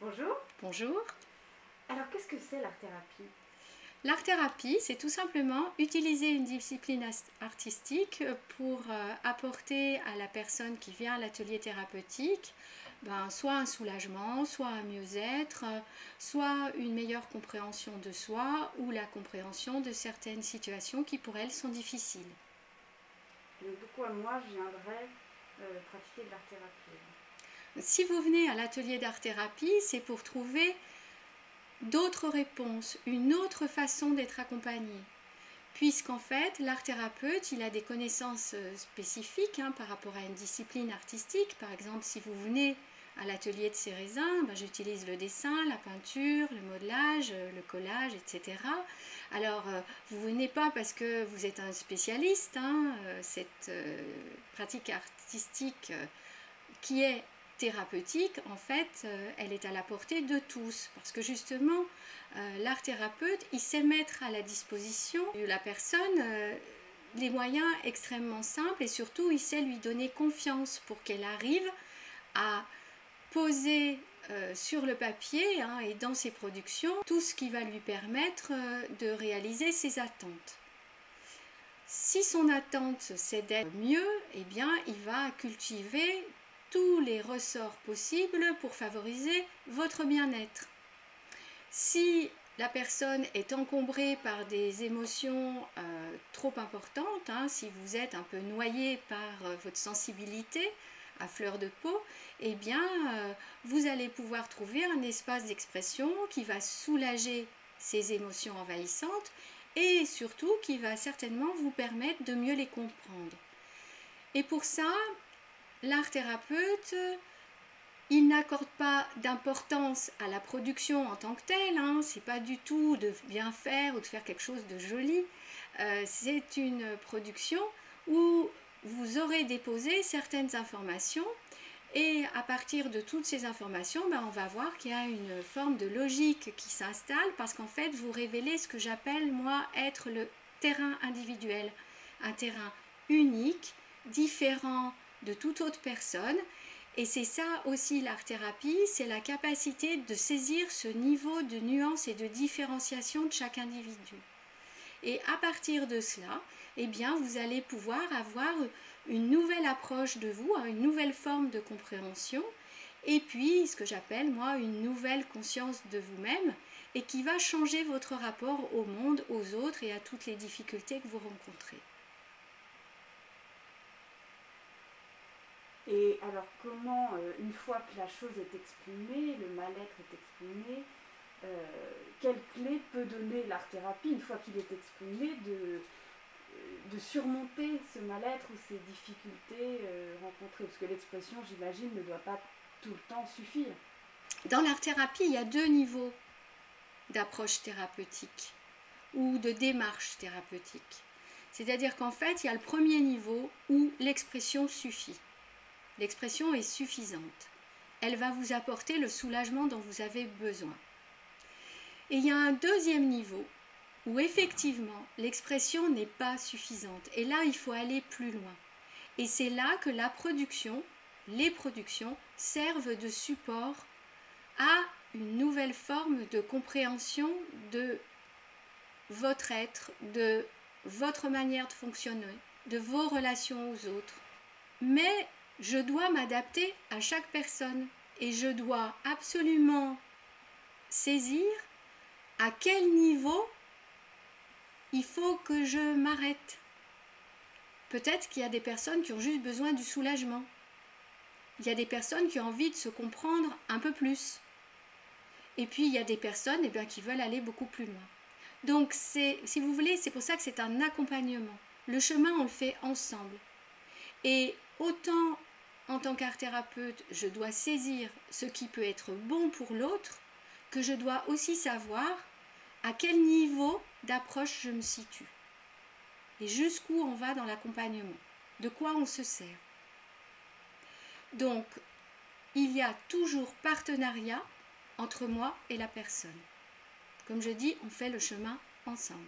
Bonjour. Bonjour. Alors, qu'est-ce que c'est l'art-thérapie? L'art-thérapie, c'est tout simplement utiliser une discipline artistique pour apporter à la personne qui vient à l'atelier thérapeutique soit un soulagement, soit un mieux-être, soit une meilleure compréhension de soi ou la compréhension de certaines situations qui pour elle sont difficiles. Donc, pourquoi moi je viendrais pratiquer de l'art-thérapie? Si vous venez à l'atelier d'art-thérapie, c'est pour trouver d'autres réponses, une autre façon d'être accompagné. Puisqu'en fait, l'art-thérapeute, il a des connaissances spécifiques par rapport à une discipline artistique. Par exemple, si vous venez à l'atelier de Cérésin, j'utilise le dessin, la peinture, le modelage, le collage, etc. Alors, vous venez pas parce que vous êtes un spécialiste. Cette pratique artistique qui est thérapeutique, en fait, elle est à la portée de tous. Parce que justement, l'art thérapeute, il sait mettre à la disposition de la personne les moyens extrêmement simples et surtout, il sait lui donner confiance pour qu'elle arrive à poser sur le papier et dans ses productions tout ce qui va lui permettre de réaliser ses attentes. Si son attente c'est d'être mieux, eh bien, il va cultiver tous les ressorts possibles pour favoriser votre bien-être. Si la personne est encombrée par des émotions trop importantes, si vous êtes un peu noyé par votre sensibilité à fleur de peau, eh bien, vous allez pouvoir trouver un espace d'expression qui va soulager ces émotions envahissantes et surtout qui va certainement vous permettre de mieux les comprendre. Et pour ça, l'art thérapeute, il n'accorde pas d'importance à la production en tant que telle, c'est pas du tout de bien faire ou de faire quelque chose de joli, c'est une production où vous aurez déposé certaines informations et à partir de toutes ces informations, on va voir qu'il y a une forme de logique qui s'installe parce qu'en fait vous révélez ce que j'appelle moi être le terrain individuel, un terrain unique, différent de toute autre personne. Et c'est ça aussi l'art-thérapie, c'est la capacité de saisir ce niveau de nuance et de différenciation de chaque individu. Et à partir de cela, eh bien, vous allez pouvoir avoir une nouvelle approche de vous, une nouvelle forme de compréhension, et puis ce que j'appelle moi une nouvelle conscience de vous-même, et qui va changer votre rapport au monde, aux autres et à toutes les difficultés que vous rencontrez. Et alors, comment, une fois que la chose est exprimée, le mal-être est exprimé, quelle clé peut donner l'art-thérapie, une fois qu'il est exprimé, de surmonter ce mal-être ou ces difficultés rencontrées? Parce que l'expression, j'imagine, ne doit pas tout le temps suffire. Dans l'art-thérapie, il y a deux niveaux d'approche thérapeutique ou de démarche thérapeutique. C'est-à-dire qu'en fait, il y a le premier niveau où l'expression suffit. L'expression est suffisante. Elle va vous apporter le soulagement dont vous avez besoin. Et il y a un deuxième niveau où effectivement l'expression n'est pas suffisante. Et là, il faut aller plus loin. Et c'est là que la production, les productions, servent de support à une nouvelle forme de compréhension de votre être, de votre manière de fonctionner, de vos relations aux autres. Mais je dois m'adapter à chaque personne et je dois absolument saisir à quel niveau il faut que je m'arrête. Peut-être qu'il y a des personnes qui ont juste besoin du soulagement. Il y a des personnes qui ont envie de se comprendre un peu plus. Et puis il y a des personnes qui veulent aller beaucoup plus loin. Donc si vous voulez, c'est pour ça que c'est un accompagnement. Le chemin, on le fait ensemble. Et autant en tant qu'art-thérapeute, je dois saisir ce qui peut être bon pour l'autre, que je dois aussi savoir à quel niveau d'approche je me situe. Et jusqu'où on va dans l'accompagnement. De quoi on se sert. Donc, il y a toujours partenariat entre moi et la personne. Comme je dis, on fait le chemin ensemble.